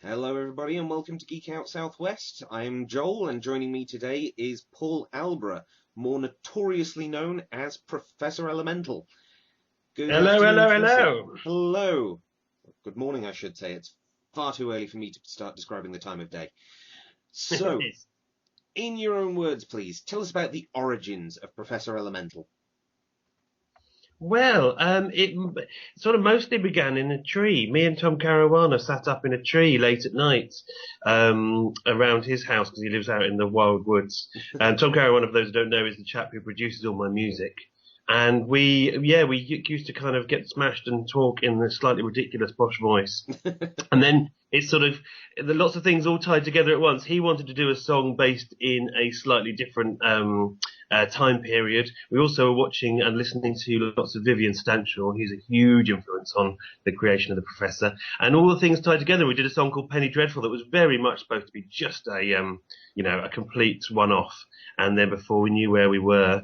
Hello, everybody, and welcome to Geek Out Southwest. I am Joel, and joining me today is Paul Alborough, more notoriously known as Professor Elemental. Good Hello, afternoon, hello, Professor. hello. Hello. Good morning, I should say. It's far too early for me to start describing the time of day. So, in your own words, please, tell us about the origins of Professor Elemental. Well, it sort of mostly began in a tree. Me and Tom Caruana sat up in a tree late at night around his house because he lives out in the wild woods. And Tom Caruana, for those who don't know, is the chap who produces all my music. And we used to kind of get smashed and talk in this slightly ridiculous posh voice. And then it's sort of lots of things all tied together at once. He wanted to do a song based in a slightly different time period. We also were watching and listening to lots of Vivian Stanshall. He's a huge influence on the creation of the Professor. And all the things tied together, we did a song called Penny Dreadful that was very much supposed to be just a complete one-off. And then before we knew where we were,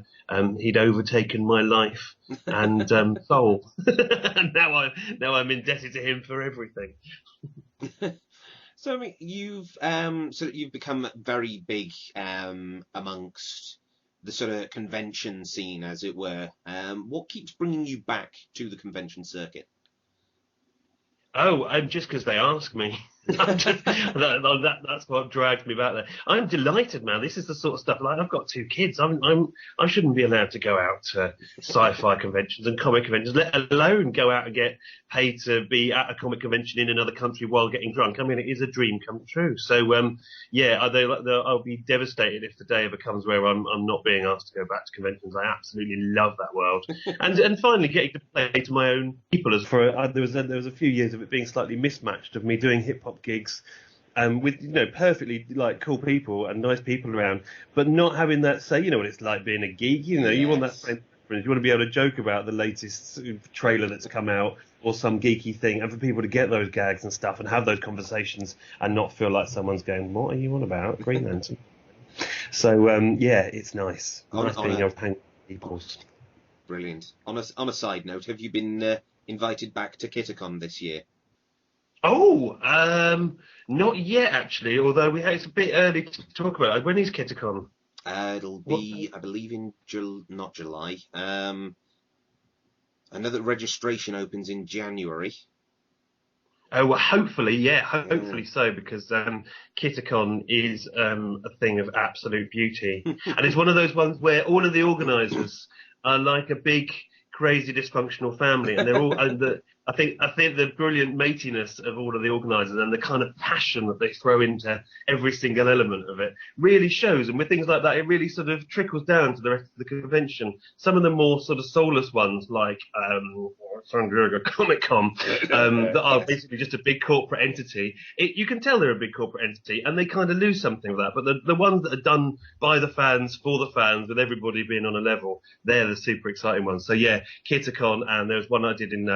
he'd overtaken my life and soul. And now I'm indebted to him for everything. So, I mean, you've become very big amongst the sort of convention scene, as it were. What keeps bringing you back to the convention circuit? Oh, just because they ask me. That's what drags me back there. I'm delighted, man. This is the sort of stuff, like, I've got two kids. I shouldn't be allowed to go out to sci-fi conventions and comic conventions, let alone go out and get paid to be at a comic convention in another country while getting drunk. I mean, it is a dream come true. So, I'll be devastated if the day ever comes where I'm not being asked to go back to conventions. I absolutely love that world, and finally getting to play to my own people. There was a few years of it being slightly mismatched, of me doing hip hop gigs with perfectly like cool people and nice people around, but not having that say, what it's like being a geek. Yes. You want that friend. You want to be able to joke about the latest trailer that's come out or some geeky thing, and for people to get those gags and stuff and have those conversations and not feel like someone's going, "What are you on about, Green Lantern?" So it's nice. Nice being able to hang with people. Brilliant. On a side note, have you been invited back to KitterCon this year? Oh, not yet actually. Although it's a bit early to talk about it. When is KitterCon? It'll be, I believe, in not July. I know that registration opens in January. Oh, well, hopefully so, because KitterCon is a thing of absolute beauty, and it's one of those ones where all of the organisers are like a big, crazy, dysfunctional family, and they're all. I think the brilliant matiness of all of the organisers and the kind of passion that they throw into every single element of it really shows. And with things like that, it really sort of trickles down to the rest of the convention. Some of the more sort of soulless ones, like Comic Con, that are basically just a big corporate entity. You can tell they're a big corporate entity, and they kind of lose something of that. But the ones that are done by the fans, for the fans, with everybody being on a level, they're the super exciting ones. So yeah, KitterCon, and there was one I did in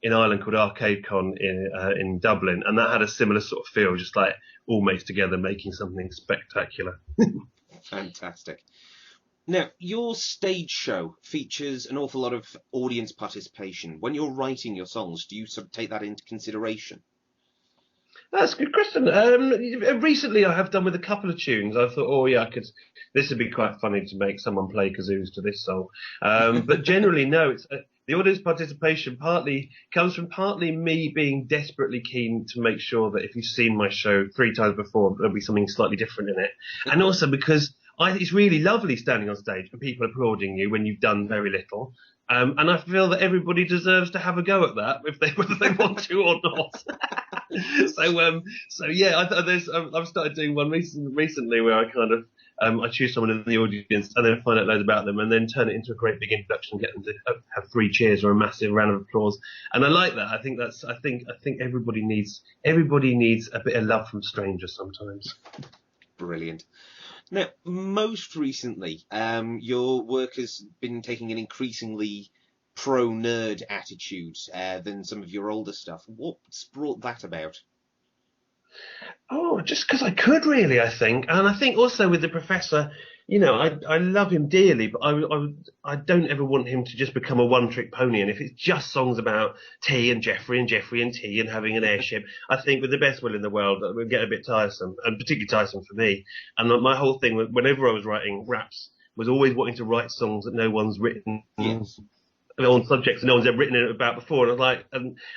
Ireland called ArcadeCon in Dublin, and that had a similar sort of feel, just like all mates together making something spectacular. Fantastic. Now, your stage show features an awful lot of audience participation. When you're writing your songs, do you sort of take that into consideration? That's a good question. Recently, I have done with a couple of tunes. I thought, this would be quite funny to make someone play kazoos to this song. But generally, no. It's the audience participation comes from me being desperately keen to make sure that if you've seen my show 3 times before, there'll be something slightly different in it, and also because it's really lovely standing on stage and people applauding you when you've done very little. And I feel that everybody deserves to have a go at that, whether they want to or not. I've started doing one recently where I kind of I choose someone in the audience and then find out loads about them and then turn it into a great big introduction and get them to have 3 cheers or a massive round of applause. And I like that. I think everybody needs a bit of love from strangers sometimes. Brilliant. Now, most recently, your work has been taking an increasingly pro-nerd attitude than some of your older stuff. What's brought that about? Oh, just because I could, really, I think. And I think also with the Professor, I love him dearly, but I don't ever want him to just become a one-trick pony. And if it's just songs about T and Jeffrey and T and having an airship, I think with the best will in the world, that would get a bit tiresome, and particularly tiresome for me. And my whole thing, whenever I was writing raps, was always wanting to write songs that no one's written. Yes. On subjects no one's ever written about before, and I was like,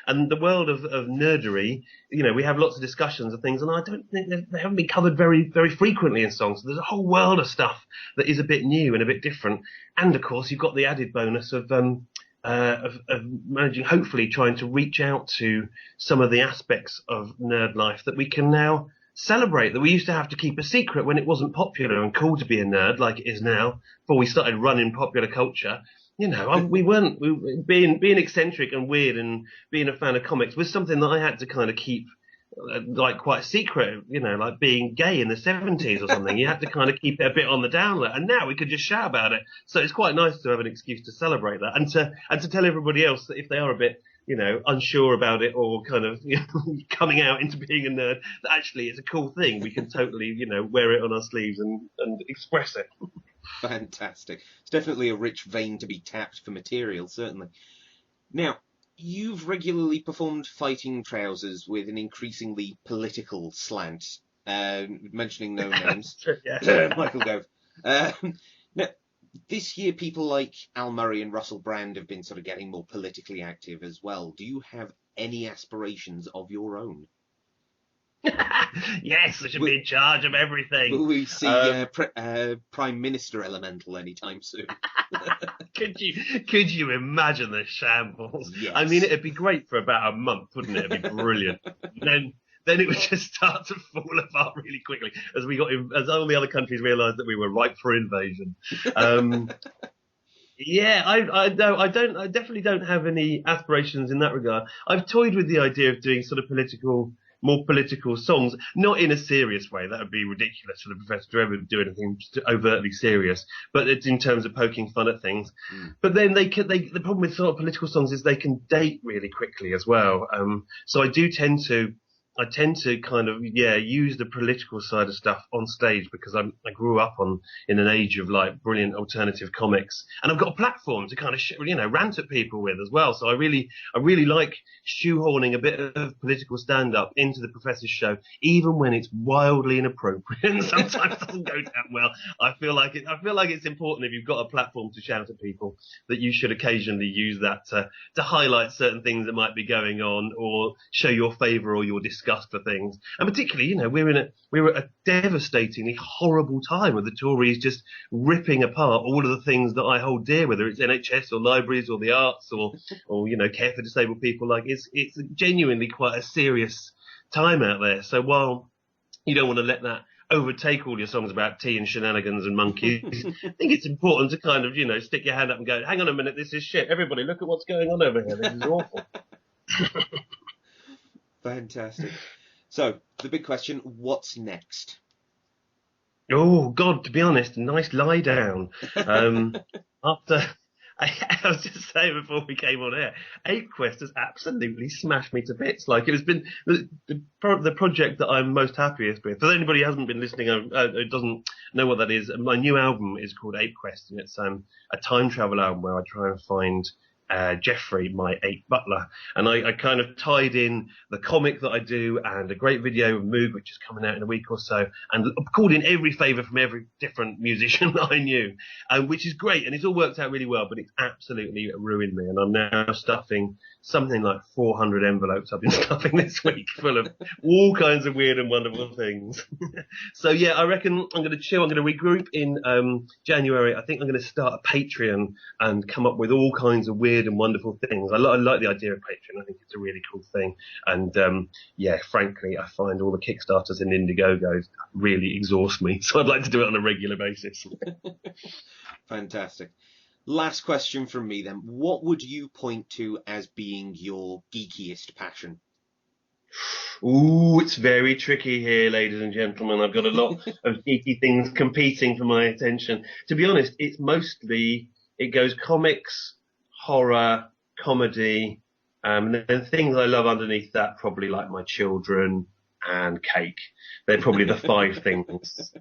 and the world of nerdery, we have lots of discussions of things, and I don't think they haven't been covered very, very frequently in songs. So there's a whole world of stuff that is a bit new and a bit different, and of course you've got the added bonus of managing, hopefully trying to reach out to some of the aspects of nerd life that we can now celebrate, that we used to have to keep a secret when it wasn't popular and cool to be a nerd like it is now, before we started running popular culture. Being eccentric and weird and being a fan of comics was something that I had to kind of keep like quite secret, like being gay in the 70s or something. You had to kind of keep it a bit on the down low, and now we could just shout about it. So it's quite nice to have an excuse to celebrate that, and to tell everybody else that if they are a bit unsure about it, or kind of coming out into being a nerd, that actually it's a cool thing. We can totally wear it on our sleeves and express it. Fantastic. It's definitely a rich vein to be tapped for material, certainly. Now, you've regularly performed Fighting Trousers with an increasingly political slant, mentioning no names. Yeah. Michael Gove. Now, this year, people like Al Murray and Russell Brand have been sort of getting more politically active as well. Do you have any aspirations of your own? Yes, I should be in charge of everything. Will we see Prime Minister Elemental anytime soon? Could you imagine the shambles? Yes. I mean, it'd be great for about a month, wouldn't it? It'd be brilliant. Then it would just start to fall apart really quickly as as all the other countries realised that we were ripe for invasion. Yeah, I definitely don't have any aspirations in that regard. I've toyed with the idea of doing sort of more political songs, not in a serious way. That would be ridiculous for the professor to ever do anything overtly serious. But it's in terms of poking fun at things. But then the problem with sort of political songs is they can date really quickly as well. So I tend to kind of use the political side of stuff on stage because I grew up in an age of like brilliant alternative comics, and I've got a platform to kind of rant at people with as well. So I really like shoehorning a bit of political stand up into the professor's show, even when it's wildly inappropriate and sometimes doesn't go that well. I feel like it's important, if you've got a platform to shout at people, that you should occasionally use that to highlight certain things that might be going on, or show your favour or your disgust for things. And particularly, we're at a devastatingly horrible time with the Tories just ripping apart all of the things that I hold dear, whether it's NHS or libraries or the arts or care for disabled people. Like it's genuinely quite a serious time out there. So while you don't want to let that overtake all your songs about tea and shenanigans and monkeys, I think it's important to kind of stick your hand up and go, hang on a minute, this is shit. Everybody, look at what's going on over here. This is awful. Fantastic. So, the big question, what's next? Oh, God, to be honest, a nice lie down. After, I was just saying before we came on air, APEQUEST has absolutely smashed me to bits. Like, it has been the project that I'm most happiest with. For anybody who hasn't been listening, who doesn't know what that is, my new album is called APEQUEST, and it's a time travel album where I try and find Jeffrey, my ape butler, and I kind of tied in the comic that I do and a great video of Moog, which is coming out in a week or so, and called in every favour from every different musician that I knew, which is great, and it's all worked out really well, but it's absolutely ruined me, and I'm now stuffing something like 400 envelopes I've been stuffing this week full of all kinds of weird and wonderful things. So yeah, I reckon I'm going to chill. I'm going to regroup in January. I think I'm going to start a Patreon and come up with all kinds of weird and wonderful things. I like the idea of Patreon. I think it's a really cool thing. And frankly, I find all the Kickstarters and Indiegogos really exhaust me. So I'd like to do it on a regular basis. Fantastic. Last question from me then. What would you point to as being your geekiest passion? Ooh, it's very tricky here, ladies and gentlemen. I've got a lot of geeky things competing for my attention. To be honest, it goes comics, horror, comedy, and then things I love underneath that, probably like my children and cake. They're probably the 5 things.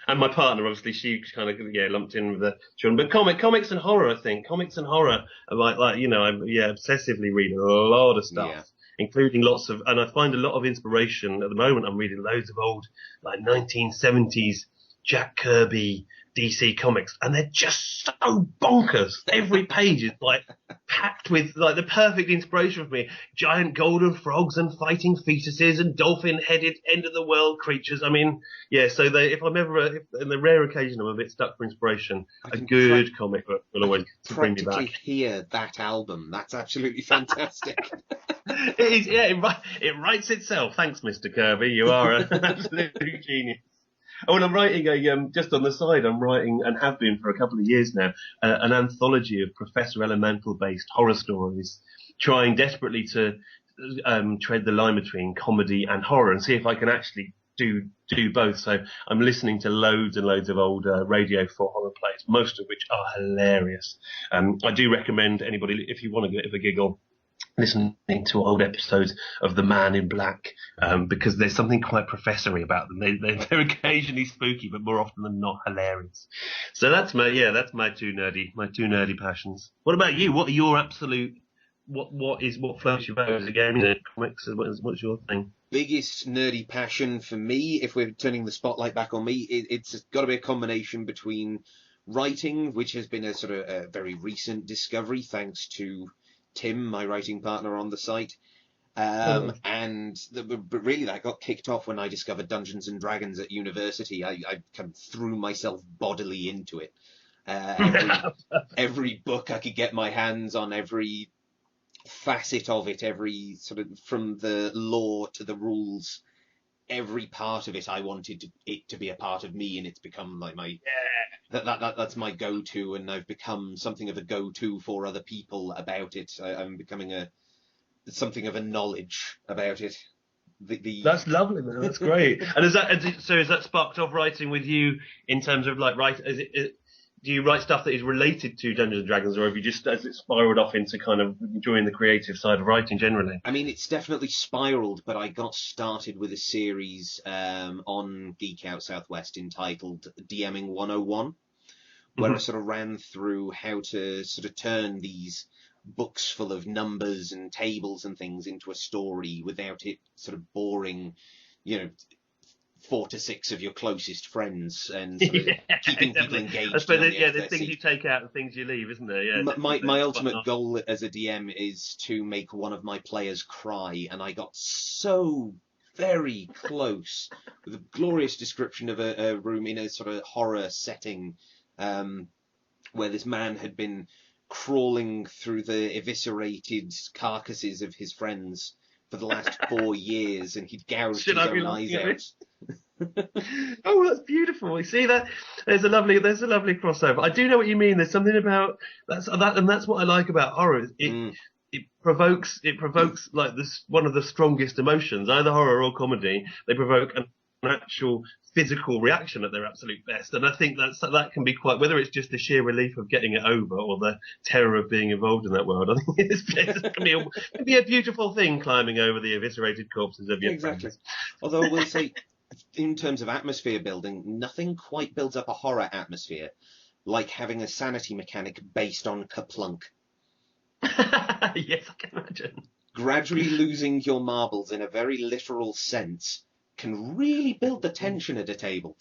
And my partner, obviously, she kind of lumped in with the children. But comics and horror, I think comics and horror are like I obsessively read a lot of stuff, Yeah. including lots of, and I find a lot of inspiration at the moment. I'm reading loads of old 1970s Jack Kirby DC comics, and they're just so bonkers. Every page is packed with the perfect inspiration for me. Giant golden frogs and fighting fetuses and dolphin-headed end-of-the-world creatures. I mean, yeah. So if I'm ever, in the rare occasion I'm a bit stuck for inspiration, a good comic book will always bring me back. Practically hear that album. That's absolutely fantastic. It is, yeah. It writes itself. Thanks, Mr. Kirby. You are an absolute genius. Oh, and I'm writing just on the side, I'm writing, and have been for a couple of years now, an anthology of Professor Elemental-based horror stories, trying desperately to tread the line between comedy and horror and see if I can actually do both. So I'm listening to loads and loads of old Radio 4 horror plays, most of which are hilarious. I do recommend anybody, if you want to get a bit of a giggle, listening to old episodes of The Man in Black, because there's something quite professory about them. They're occasionally spooky, but more often than not hilarious. So that's my two nerdy passions. What about you? What are your absolute what floats your boat as a gaming comics? What's your thing? Biggest nerdy passion for me, if we're turning the spotlight back on me, it's got to be a combination between writing, which has been a sort of a very recent discovery thanks to Tim, my writing partner on the site, but really that got kicked off when I discovered Dungeons and Dragons at university. I kind of threw myself bodily into it. Every book I could get my hands on, every facet of it, every sort of, from the lore to the rules, every part of it, I wanted it to be a part of me, and it's become like my that's my go-to, and I've become something of a go-to for other people about it. I'm becoming something of a knowledge about it. That's lovely, man. That's great. And is that sparked off writing with you in terms of do you write stuff that is related to Dungeons and Dragons, or have you just, has it spiraled off into kind of enjoying the creative side of writing generally? I mean, it's definitely spiraled, but I got started with a series on GeekOut Southwest entitled DMing 101, where I sort of ran through how to sort of turn these books full of numbers and tables and things into a story without it sort of boring, 4 to 6 of your closest friends, and sort of keeping people engaged. I suppose there's things you take out and things you leave, isn't there? Yeah. My ultimate goal as a DM is to make one of my players cry, and I got so very close with a glorious description of a room in a sort of horror setting, where this man had been crawling through the eviscerated carcasses of his friends for the last 4 years, and he'd gouged his own eyes out. Oh, that's beautiful. You see that? There's a lovely crossover. I do know what you mean. There's something about that, and that's what I like about horror. It provokes like this, one of the strongest emotions, either horror or comedy. They provoke an actual physical reaction at their absolute best, and I think that can be quite, whether it's just the sheer relief of getting it over or the terror of being involved in that world. I think it can be a beautiful thing, climbing over the eviscerated corpses of your friends. Although I will say, in terms of atmosphere building, nothing quite builds up a horror atmosphere like having a sanity mechanic based on Kaplunk. Yes, I can imagine. Gradually losing your marbles in a very literal sense can really build the tension at a table.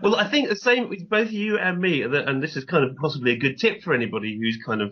Well, I think the same with both you and me, and this is kind of possibly a good tip for anybody who's kind of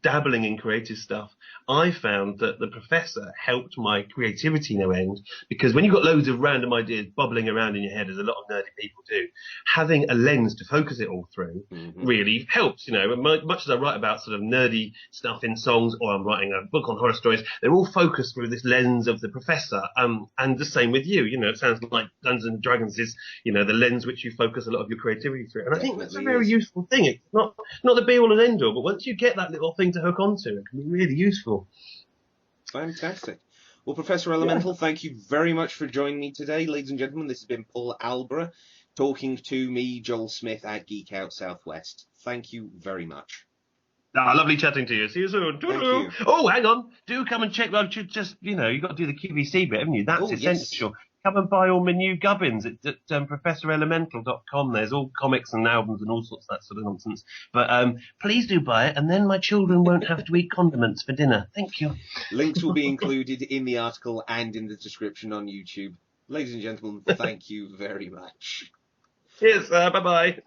dabbling in creative stuff. I found that the Professor helped my creativity no end, because when you've got loads of random ideas bubbling around in your head, as a lot of nerdy people do, having a lens to focus it all through really helps. Much as I write about sort of nerdy stuff in songs, or I'm writing a book on horror stories, they're all focused through this lens of the Professor. And the same with you. It sounds like Dungeons and Dragons is, the lens which you focus a lot of your creativity through. And I think that's a very useful thing. It's not the be all and end all, but once you get that little thing to hook onto, it can be really useful. Fantastic. Well, Professor Elemental, thank you very much for joining me today. Ladies and gentlemen, this has been Paul Alborough talking to me, Joel Smith, at Geek Out Southwest. Thank you very much. Lovely chatting to you. See you soon. Thank you. Oh, hang on. Do come and check. Well, just, you've got to do the QVC bit, haven't you? That's essential. Yes. come and buy all my new gubbins at professorelemental.com. There's all comics and albums and all sorts of that sort of nonsense. But please do buy it, and then my children won't have to eat condiments for dinner. Thank you. Links will be included in the article and in the description on YouTube. Ladies and gentlemen, thank you very much. Cheers, bye-bye.